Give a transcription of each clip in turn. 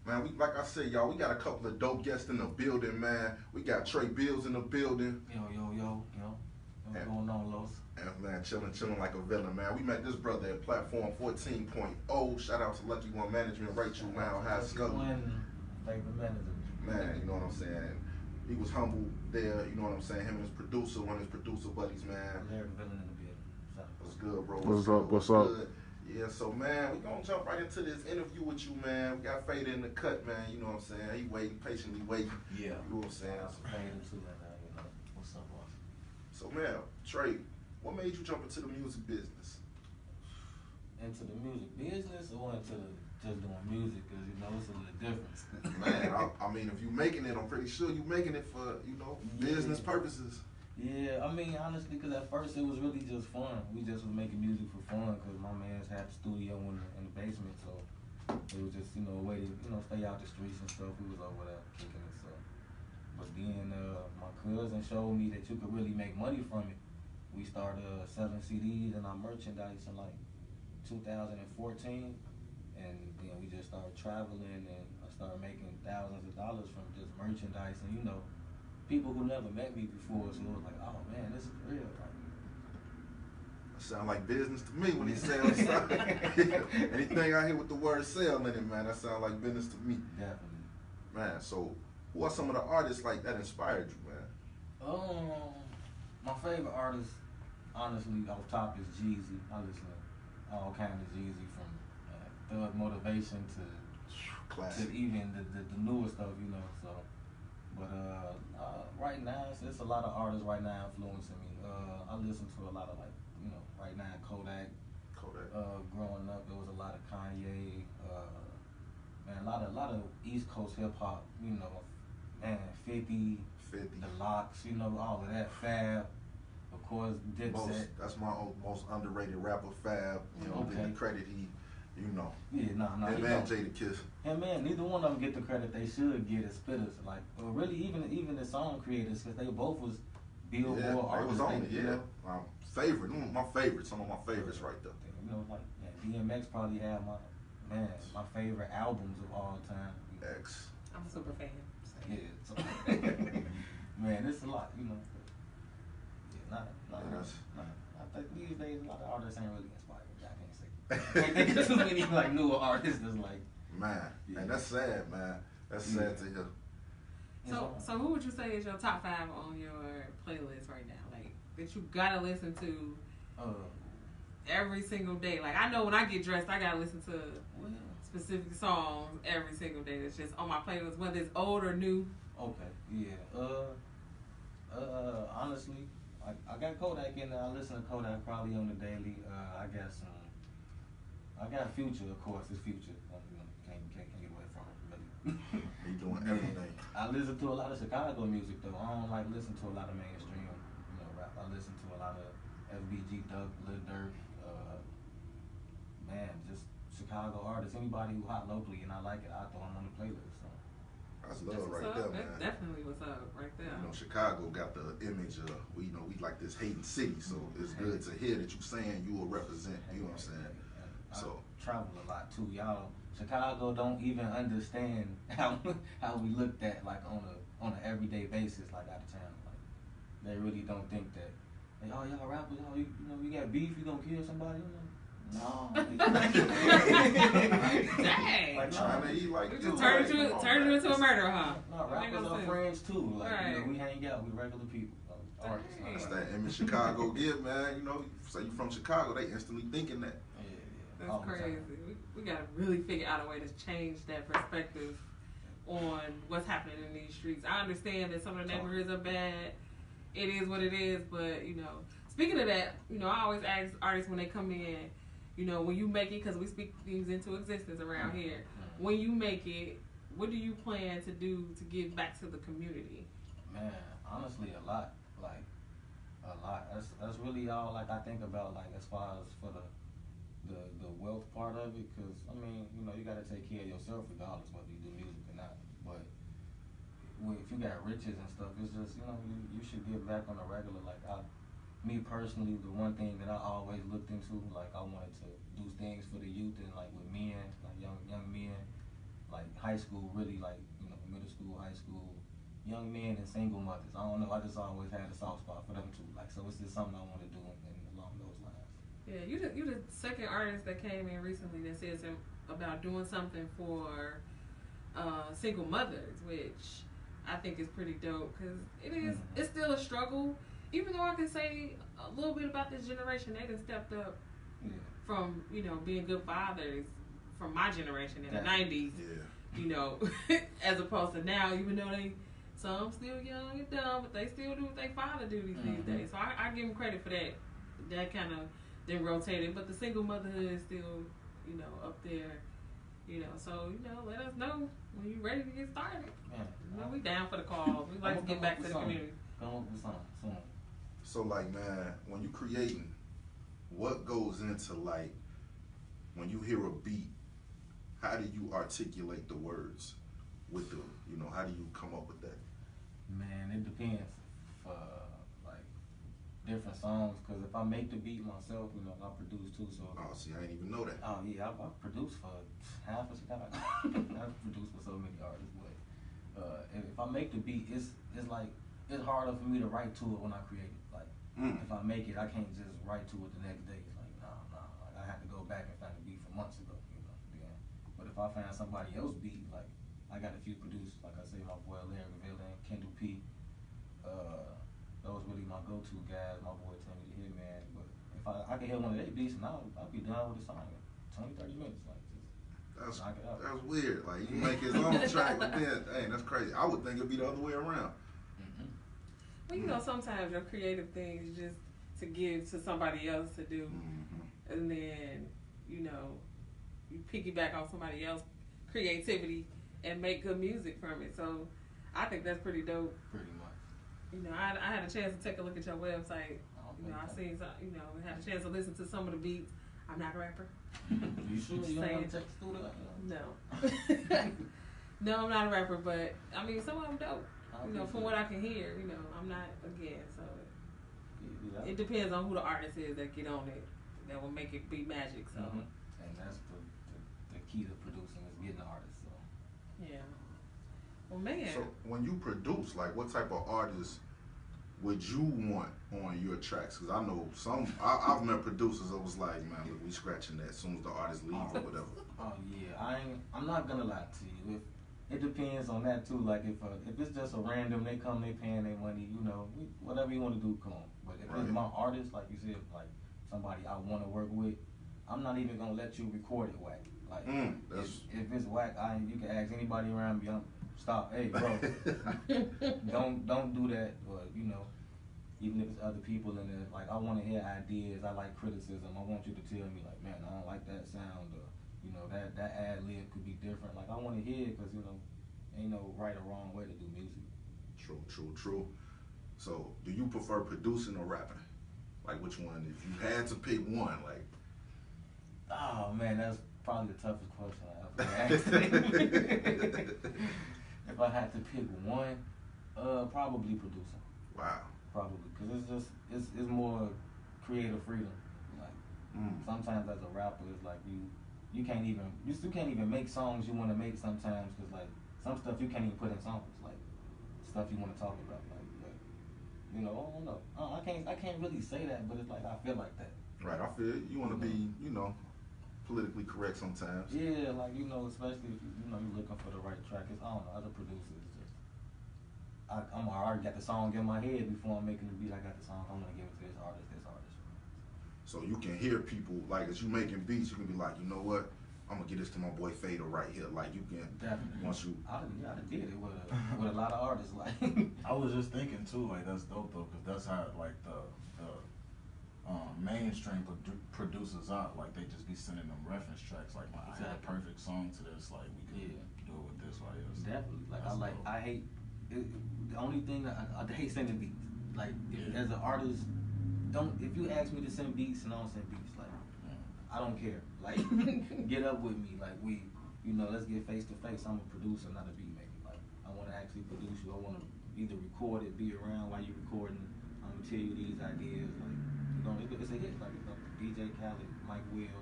Man, we like I said, y'all, we got a couple of dope guests in the building, man. We got Trey Billz in the building. Yo. What's going on, Los? And man, chilling like a villain, man. We met this brother at Platform 14.0. Shout out to Lucky One Management, Rachel, man, High Scully. Favorite manager. Man, you know what I'm saying? He was humble there, you know what I'm saying? Him and his producer, one of his producer buddies, man. Larry Villain in the building. What's good, bro? What's up? Good? Yeah, so man, we gonna jump right into this interview with you, man. We got Fadah in the cut, man. You know what I'm saying? He waiting, patiently waiting. Yeah. You know what I'm saying? Fadah too, man. You know what's up, boss? So man, Trey, what made you jump into the music business? Into the music business or into just doing music? Cause you know it's a little difference. Man, I mean, if you making it, I'm pretty sure you making it for business purposes. Yeah, I mean, honestly, because at first it was really just fun. We just was making music for fun because my man's had the studio in the basement, so it was just, a way to, stay out the streets and stuff. We was over there kicking it, so. But then my cousin showed me that you could really make money from it. We started selling CDs and our merchandise in like 2014, and then we just started traveling, and I started making thousands of dollars from just merchandise, and people who never met me before, so it was like, oh man, this is real. Sound like business to me when he sells something. Anything I hear with the word sell in it, man, that sound like business to me. Definitely. Man, so who are some of the artists like that inspired you, man? My favorite artist, honestly, off top is Jeezy. I listen to all kinds of Jeezy, from Thug Motivation to even the newer stuff, so. But right now, it's a lot of artists right now influencing me. I listen to a lot of right now Kodak. Growing up, there was a lot of Kanye. Man, a lot of East Coast hip hop. Man, 50, the Locks. All of that. Fab, of course, Dipset. That's my most underrated rapper, Fab. Okay. The credit he. Yeah, nah. Him and Jadakiss. And man, neither one of them get the credit they should get as spitters. Like, or really, even the song creators, because they both was Billboard artists. They was on it, yeah. My favorite, some of my favorites right there. Like DMX probably had my favorite albums of all time. X. I'm a super fan. So. Yeah, so, man, it's a lot, Yeah, I think these days a lot of artists ain't really inspired. I can't say. Too many newer artists that's like. Man, yeah. And that's sad, man. That's sad to hear. So who would you say is your top 5 on your playlist right now? Like that you gotta listen to every single day. Like I know when I get dressed, I gotta listen to specific songs every single day. That's just on my playlist, whether it's old or new. Okay, yeah. Honestly, I got Kodak in there. I listen to Kodak probably on the daily. I got Future, of course. It's Future. Can't get away from it, really. He doing everything. I listen to a lot of Chicago music though. I don't listen to a lot of mainstream, rap. I listen to a lot of FBG, Duck, Lil Durk, man, just Chicago artists. Anybody who hot locally and I like it, I throw them on the playlist. So. That's love right there, man. That's definitely what's up right there. Chicago got the image of we like this hating city, so it's good to hear that you saying you will represent. You know what I'm saying? So I travel a lot too. Y'all, Chicago don't even understand how we looked at on an everyday basis, like out of town. Like they really don't think that. Like, oh, y'all rappers, you got beef, you gonna kill somebody? No. Dang. Like trying to eat like just turn you into a murderer, huh? No, rappers are friends too. Like we hang out, we regular people. Artists. That's that image Chicago give, man. Say you from Chicago, they instantly thinking that. That's crazy. We gotta really figure out a way to change that perspective on what's happening in these streets. I understand that some of the neighborhoods are bad. It is what it is, but speaking of that, I always ask artists when they come in, when you make it, because we speak things into existence around here. When you make it, what do you plan to do to give back to the community? Man, honestly, a lot. Like a lot. That's really all I think about. As far as for the wealth part of it, because you got to take care of yourself regardless whether you do music or not. But if you got riches and stuff, it's just you should give back on a regular. Me personally, the one thing that I always looked into, I wanted to do things for the youth and with men, young men, high school, really like, middle school, high school, young men and single mothers. I don't know, I just always had a soft spot for them too. Like, so it's just something I want to do and along those lines. Yeah, you the second artist that came in recently that says about doing something for single mothers, which I think is pretty dope because it's still a struggle. Even though I can say a little bit about this generation, they done stepped up from being good fathers from my generation in the '90s. Yeah. As opposed to now, even though some still young and dumb, but they still do what they father do these days. So I give them credit for that. That kind of then rotated, but the single motherhood is still up there. So let us know when you're ready to get started. We down for the call. We like to get back to the community. Come up with something soon. So like, man, when you creating, what goes into like when you hear a beat? How do you articulate the words with the, how do you come up with that? Man, it depends for like different songs. Cause if I make the beat myself, I produce too. So. Oh, see, I didn't even know that. Oh yeah, I produced for half of Chicago. I've produced for so many artists, but if I make the beat, it's like it's harder for me to write to it when I create it. Like if I make it, I can't just write to it the next day. It's like no. Like I have to go back and find the beat from months ago. Yeah. But if I find somebody else beat, like I got a few producers, like I say, my boy Larry Villain, Kendall P. Those really my go-to guys. My boy Timmy the Hitman. But if I can hear one of their beats, and I'll be done with the song in 20-30 minutes. Like just knock it out. That's weird. Like you make his own track, but then, dang, that's crazy. I would think it'd be the other way around. Well, sometimes your creative thing is just to give to somebody else to do, and then you piggyback on somebody else's creativity and make good music from it. So I think that's pretty dope. Pretty much. I had a chance to take a look at your website. I seen some, had a chance to listen to some of the beats. I'm not a rapper. You sure you don't want to check the studio? No. No, I'm not a rapper, but I mean some of them dope. From what I can hear, I'm not again. So it depends on who the artist is that get on it. That will make it be magic. So. And that's the key to producing is getting the artist. So. Yeah. Well, man. So when you produce, like, what type of artists would you want on your tracks? Because I know I've met producers that was like, man, look, we scratching that as soon as the artist leaves or whatever. Oh yeah, I'm not gonna lie to you. It depends on that too. Like if it's just a random, they come, they paying their money, whatever you want to do, come on. But if it's my artist, like you said, like somebody I want to work with, I'm not even gonna let you record it whack. Like if it's whack, you can ask anybody around me. Stop, hey bro, don't do that. Or even if it's other people in there, like I want to hear ideas. I like criticism. I want you to tell me like, man, I don't like that sound, or that ad lib could be different. Like I want to hear it because ain't no right or wrong way to do music. True. So, do you prefer producing or rapping? Like which one? If you had to pick one, like. Oh man, that's probably the toughest question I ever asked. If I had to pick one, probably producing. Wow. Probably, because it's more creative freedom. Like sometimes as a rapper, it's like you still can't even make songs you want to make sometimes, because like some stuff you can't even put in songs, like stuff you want to talk about, like I don't know. I can't really say that, but it's like I feel like that. Right, I feel you want to be politically correct sometimes. Yeah, like especially if you're looking for the right track. I don't know, as a producer, it's just I already got the song in my head before I'm making the beat. I got the song. I'm gonna give it to this artist. So you can hear people, like as you making beats, you can be like, you know what, I'm gonna get this to my boy Fadah right here. Like you can definitely. Once you. I did it with a lot of artists. Like I was just thinking too, like that's dope though, because that's how like the mainstream producers out. Like they just be sending them reference tracks. Like I had a perfect song to this. Like we could do it with this right here. So definitely. Like I hate. The only thing I hate sending beats. Like as an artist, if you ask me to send beats and I don't send beats, like I don't care. Like get up with me. Like let's get face to face. I'm a producer, not a beat maker. Like I want to actually produce you. I want to either record it, be around while you're recording. I'm gonna tell you these ideas. Like it's a hit. Like DJ Khaled, Mike Will,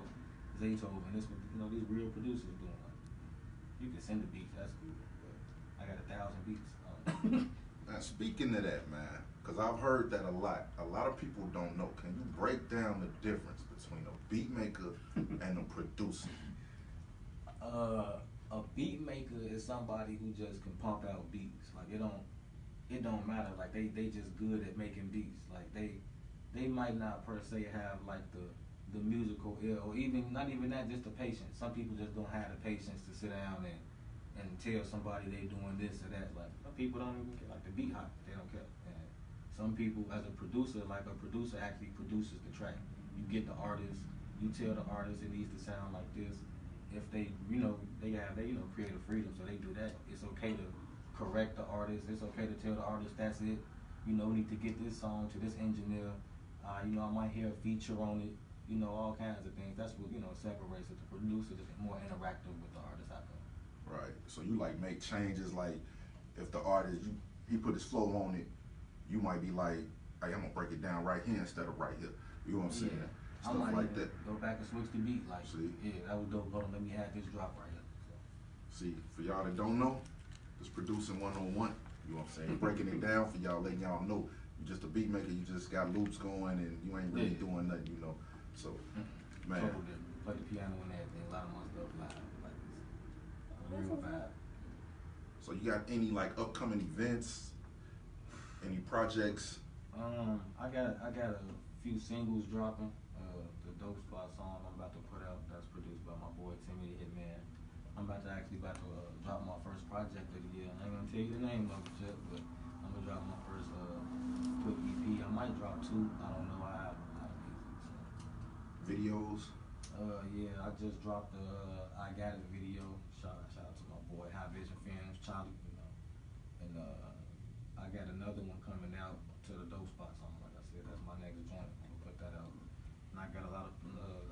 Zaytoven. This these real producers doing. Like You can send the beats, that's cool. But I got 1,000 beats. Now, speaking of that, man, because I've heard that a lot. A lot of people don't know. Can you break down the difference between a beat maker and a producer? A beat maker is somebody who just can pump out beats. Like it don't matter. Like they just good at making beats. Like they might not per se have like the musical ear, or even not even that, just the patience. Some people just don't have the patience to sit down and tell somebody they doing this or that. Like some people don't even care. Like the beat hot, they don't care. And some people, as a producer, like a producer actually produces the track. You get the artist, you tell the artist it needs to sound like this. If they, they have creative freedom, so they do that. It's okay to correct the artist. It's okay to tell the artist that's it. We need to get this song to this engineer. I might hear a feature on it. All kinds of things. That's what separates it. The producer is more interactive with the artist, I think. Right. So you like make changes. Like if the artist he put his flow on it, you might be like, hey, I'm gonna break it down right here instead of right here. You know what I'm saying? Yeah. Stuff I might like that. Go back and switch the beat. Like, See? Yeah, that was dope. Hold on, let me have this drop right here. So. See, for y'all that don't know, it's producing 101. You know what I'm saying? Breaking it down for y'all, letting y'all know you just a beat maker. You just got loops going and you ain't really doing nothing. So, man. Trouble to play the piano and everything. A lot of my stuff live. Like it's a real vibe. So you got any like upcoming events? Any projects? I got a few singles dropping. The Dope Spot song I'm about to put out, that's produced by my boy Timmy the Hitman. I'm about to drop my first project of the year. I ain't gonna tell you the name of it yet, but I'm gonna drop my first quick EP. I might drop 2. I don't know. I have music. So. Videos? Yeah, I just dropped the I Got It video. Shout out to my boy High Vision Films, Charlie. And I got another one coming out to the Dope Spot song. Like I said, that's my next joint. I'm gonna put that out. And I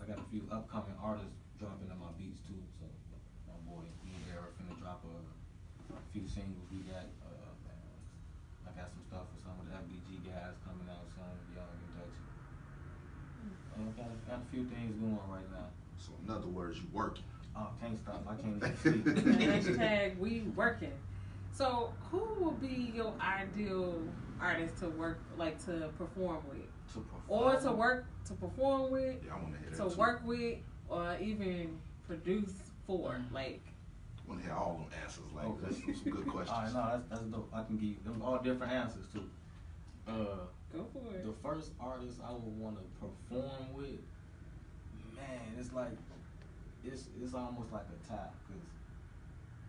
got a few upcoming artists dropping in my beats too. So my boy Era finna drop a few singles. We got I got some stuff for some of the FBG guys coming out soon. Young and Dutchy. Got a few things going right now. So in other words, you working. Oh, can't stop. I can't even sleep. Hashtag we working. So who will be your ideal artist to work, like to perform with? Or to perform with, Yeah, I want to hear that to too. work with, or even produce for. Like, I want to hear all them answers. Like, Okay. that's some good questions. All right, no, that's dope. I can give you them all different answers too. go for it. The first artist I would want to perform with, man, it's like it's almost like a tie, cause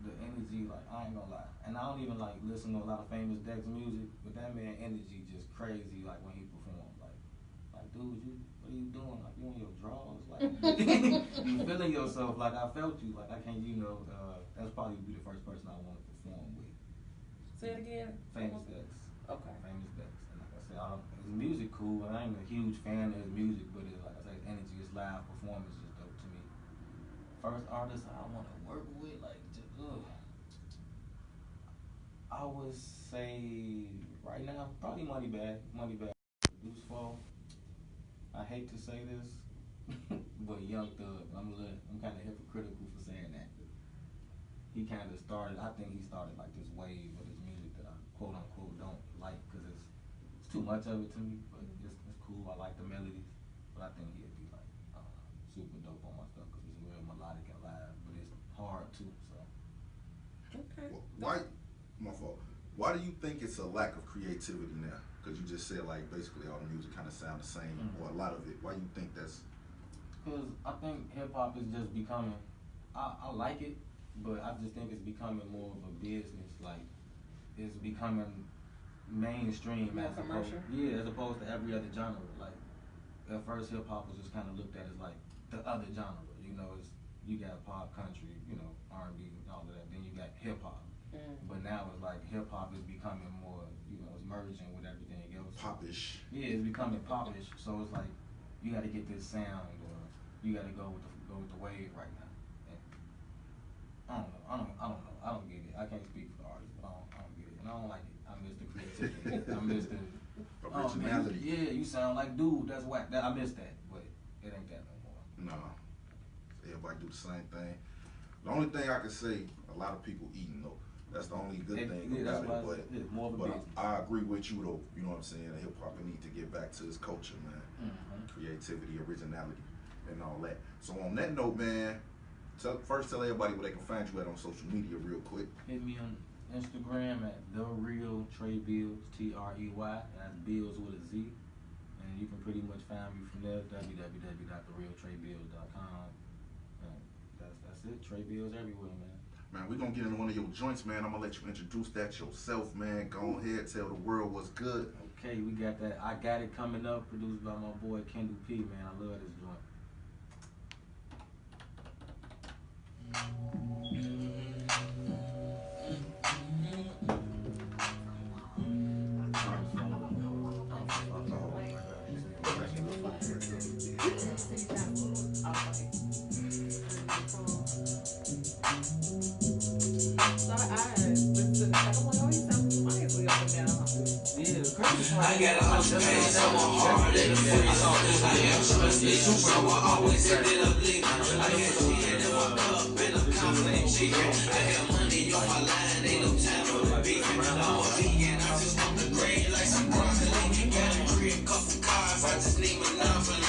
the energy, like I ain't gonna lie, and I don't even like listen to a lot of famous Dex music, but that man energy just crazy. Like when he performs, like dude, what are you doing? Like you on your drawers, like you feeling yourself. Like I felt you. Like I can't, that's probably be the first person I want to perform with. Say it again. Famous Dex. Okay. Famous Dex. And like I said, his music cool, and I ain't a huge fan of his music, but it's like I said, his energy, his live performance is dope to me. First artist I want to work with, like, just, I would say right now probably Moneybagg produce for. I hate to say this, but Young Thug. I'm kind of hypocritical for saying that. He kind of started. I think he started like this wave with his music that I quote unquote don't like because it's too much of it to me. But it's cool. I like the melodies, but I think he'd be like super dope on my stuff because it's real melodic and live, but it's hard too. So. Okay. Why? My fault. Why do you think it's a lack of creativity now? Because you just said like basically all the music kind of sound the same, or a lot of it. Why do you think that's? Because I think hip hop is just becoming. I like it, but I just think it's becoming more of a business. Like it's becoming mainstream More as commercial? as opposed to every other genre. Like at first, hip hop was just kind of looked at as like the other genre. You got pop, country, R&B, and all of that. Then you got hip hop. But now it's like hip hop is becoming more, it's merging with everything else. Popish. Yeah, it's becoming popish. So it's like you got to get this sound, or you got to go with the wave right now. And I don't know. I don't get it. I can't speak for the artist, but I don't get it, and I don't like it. I miss the creativity. I miss the originality. Yeah, you sound like dude. That's whack. I miss that, but it ain't that no more. No. Everybody do the same thing. The only thing I can say, a lot of people eating though. That's the only good thing about it. But I agree with you though. You know what I'm saying? Hip hop need to get back to its culture, man. Creativity, originality, and all that. So on that note, man, first tell everybody where they can find you at on social media, real quick. Hit me on Instagram at the real Trey Billz, Trey. That's Bills with a Z. And you can pretty much find me from there, www.therealtreybills.com. That's it. Trey Billz everywhere, man. Man, we're going to get into one of your joints, man. I'm going to let you introduce that yourself, man. Go ahead, tell the world what's good. Okay, we got that. I Got It coming up, produced by my boy Kendall P, man. I love this joint. I got 100 pages, so I'm hard in the freeze. I am trusted, so I always ended up leaving. I had shit in my cup and I'm confident cheating. I got money on my line, ain't no time for the beefing. I'm a vegan, I just want the grade like some broccoli. Got a crib, couple cars, I just need monopoly.